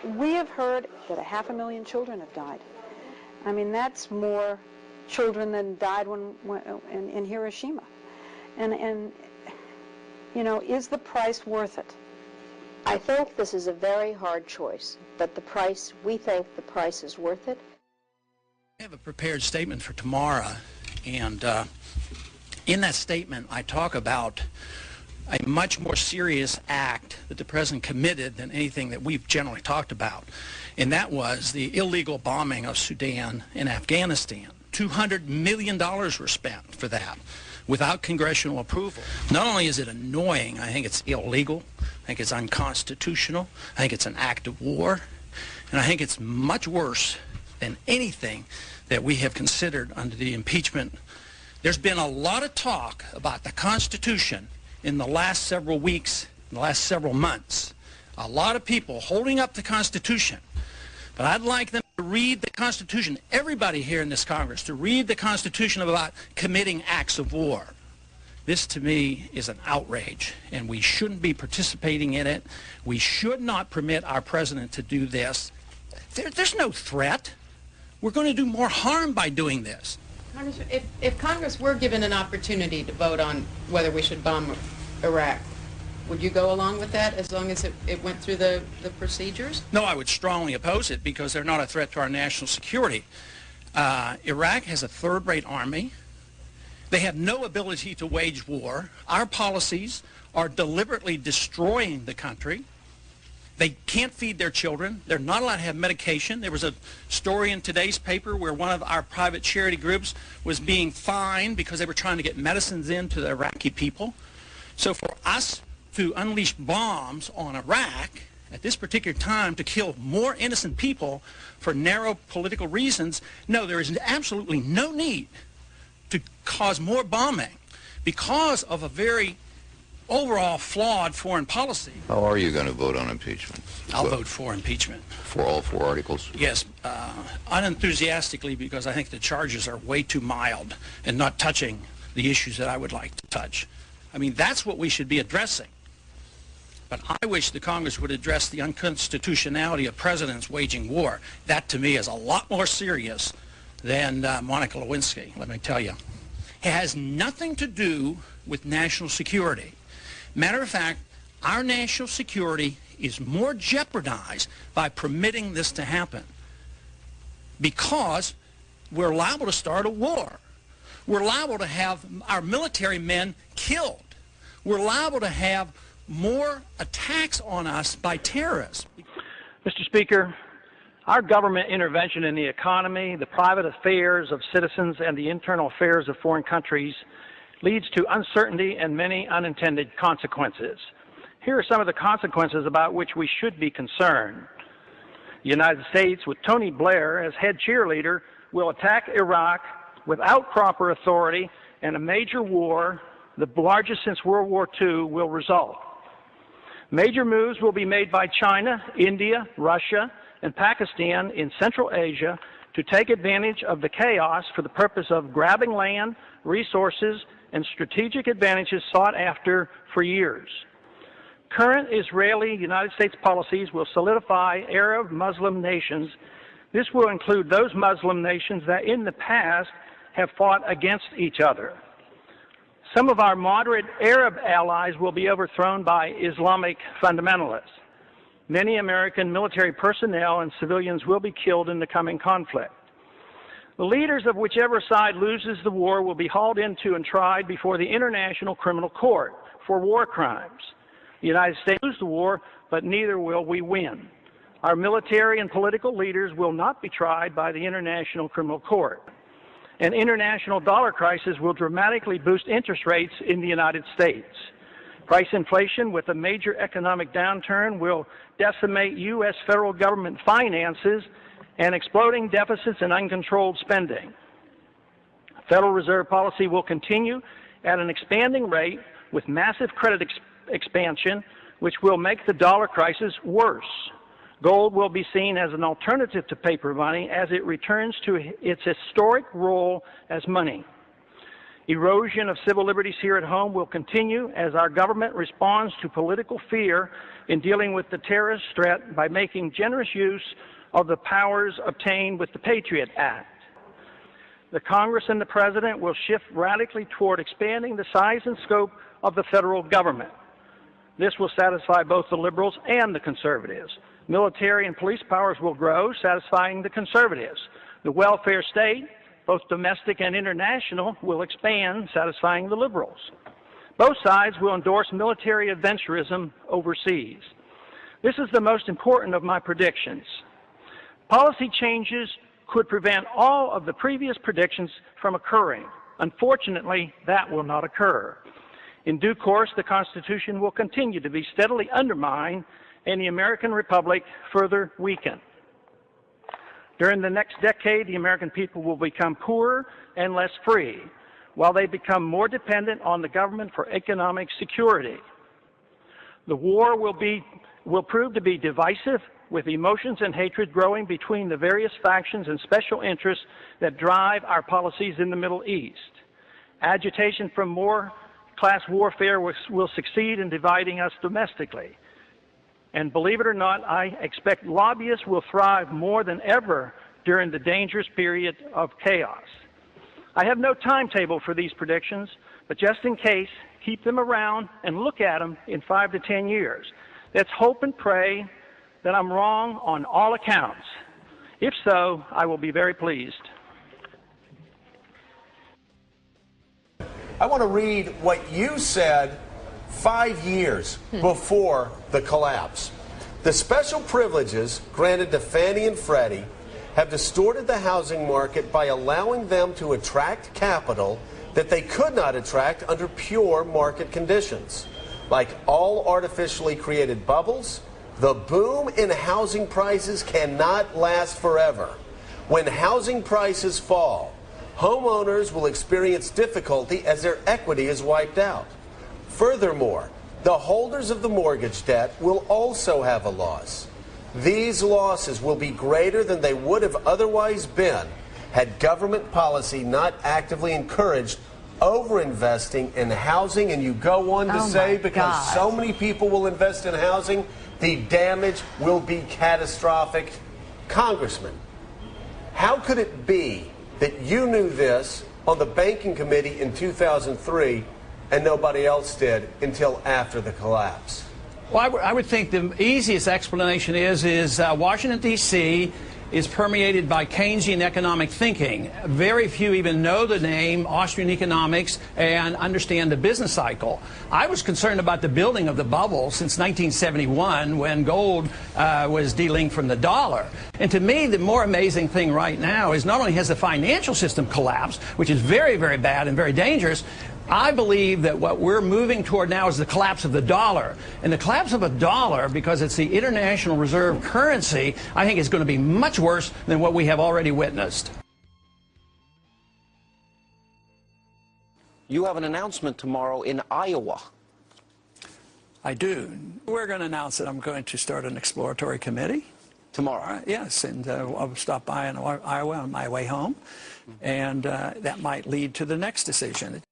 We have heard that 500,000 children have died. I mean, that's more children than died in Hiroshima. And you know, is the price worth it? I think this is a very hard choice, but we think the price is worth it. I have a prepared statement for tomorrow, and in that statement I talk about a much more serious act that the President committed than anything that we've generally talked about, and that was the illegal bombing of Sudan and Afghanistan. $200 million were spent for that without congressional approval. Not only is it annoying, I think it's illegal, I think it's unconstitutional, I think it's an act of war, and I think it's much worse than anything that we have considered under the impeachment. There's been a lot of talk about the Constitution in the last several weeks, in the last several months. A lot of people holding up the Constitution. But I'd like them to read the Constitution, everybody here in this Congress, to read the Constitution about committing acts of war. This, to me, is an outrage, and we shouldn't be participating in it. We should not permit our President to do this. There's no threat. We're going to do more harm by doing this. Congressman, if Congress were given an opportunity to vote on whether we should bomb Iraq, would you go along with that as long as it went through the procedures? No, I would strongly oppose it because they're not a threat to our national security. Iraq has a third-rate army. They have no ability to wage war. Our policies are deliberately destroying the country. They can't feed their children. They're not allowed to have medication. There was a story in today's paper where one of our private charity groups was being fined because they were trying to get medicines into the Iraqi people. So for us to unleash bombs on Iraq at this particular time to kill more innocent people for narrow political reasons, no, there is absolutely no need to cause more bombing because of a very overall flawed foreign policy. How are you going to vote on impeachment? I'll vote for impeachment. For all 4 articles? Yes, unenthusiastically, because I think the charges are way too mild and not touching the issues that I would like to touch. I mean, that's what we should be addressing. But I wish the Congress would address the unconstitutionality of presidents waging war. That, to me, is a lot more serious than Monica Lewinsky, let me tell you. It has nothing to do with national security. Matter of fact, our national security is more jeopardized by permitting this to happen because we're liable to start a war. We're liable to have our military men killed. We're liable to have more attacks on us by terrorists. Mr. Speaker, our government intervention in the economy, the private affairs of citizens, and the internal affairs of foreign countries leads to uncertainty and many unintended consequences. Here are some of the consequences about which we should be concerned. The United States, with Tony Blair as head cheerleader, will attack Iraq without proper authority, and a major war, the largest since World War II, will result. Major moves will be made by China, India, Russia, and Pakistan in Central Asia to take advantage of the chaos for the purpose of grabbing land, resources, and strategic advantages sought after for years. Current Israeli-United States policies will solidify Arab Muslim nations. This will include those Muslim nations that in the past have fought against each other. Some of our moderate Arab allies will be overthrown by Islamic fundamentalists. Many American military personnel and civilians will be killed in the coming conflict. The leaders of whichever side loses the war will be hauled into and tried before the International Criminal Court for war crimes. The United States will lose the war, but neither will we win. Our military and political leaders will not be tried by the International Criminal Court. An international dollar crisis will dramatically boost interest rates in the United States. Price inflation with a major economic downturn will decimate U.S. federal government finances and exploding deficits and uncontrolled spending. Federal Reserve policy will continue at an expanding rate with massive credit expansion, which will make the dollar crisis worse. Gold will be seen as an alternative to paper money as it returns to its historic role as money. Erosion of civil liberties here at home will continue as our government responds to political fear in dealing with the terrorist threat by making generous use of the powers obtained with the Patriot Act. The Congress and the President will shift radically toward expanding the size and scope of the federal government. This will satisfy both the liberals and the conservatives. Military and police powers will grow, satisfying the conservatives. The welfare state, both domestic and international, will expand, satisfying the liberals. Both sides will endorse military adventurism overseas. This is the most important of my predictions. Policy changes could prevent all of the previous predictions from occurring. Unfortunately, that will not occur. In due course, the Constitution will continue to be steadily undermined and the American Republic further weakened. During the next decade, the American people will become poorer and less free, while they become more dependent on the government for economic security. The war will prove to be divisive, with emotions and hatred growing between the various factions and special interests that drive our policies in the Middle East. Agitation from more class warfare will succeed in dividing us domestically. And believe it or not, I expect lobbyists will thrive more than ever during the dangerous period of chaos. I have no timetable for these predictions, but just in case, keep them around and look at them in 5 to 10 years. Let's hope and pray that I'm wrong on all accounts. If so, I will be very pleased. I want to read what you said 5 years before the collapse. The special privileges granted to Fannie and Freddie have distorted the housing market by allowing them to attract capital that they could not attract under pure market conditions. Like all artificially created bubbles, the boom in housing prices cannot last forever. When housing prices fall, homeowners will experience difficulty as their equity is wiped out. Furthermore, the holders of the mortgage debt will also have a loss. These losses will be greater than they would have otherwise been had government policy not actively encouraged overinvesting in housing. And you go on to say, because so many people will invest in housing, the damage will be catastrophic. Congressman, how could it be that you knew this on the banking committee in 2003 and nobody else did until after the collapse? Well, I would think the easiest explanation is Washington, D.C. is permeated by Keynesian economic thinking. Very few even know the name Austrian economics and understand the business cycle. I was concerned about the building of the bubble since 1971 when gold was delinked from the dollar. And to me, the more amazing thing right now is not only has the financial system collapsed, which is very, very bad and very dangerous, I believe that what we're moving toward now is the collapse of the dollar. And the collapse of a dollar, because it's the international reserve currency, I think is going to be much worse than what we have already witnessed. You have an announcement tomorrow in Iowa. I do. We're going to announce that I'm going to start an exploratory committee. Tomorrow? Yes, and I'll stop by in Iowa on my way home. And that might lead to the next decision.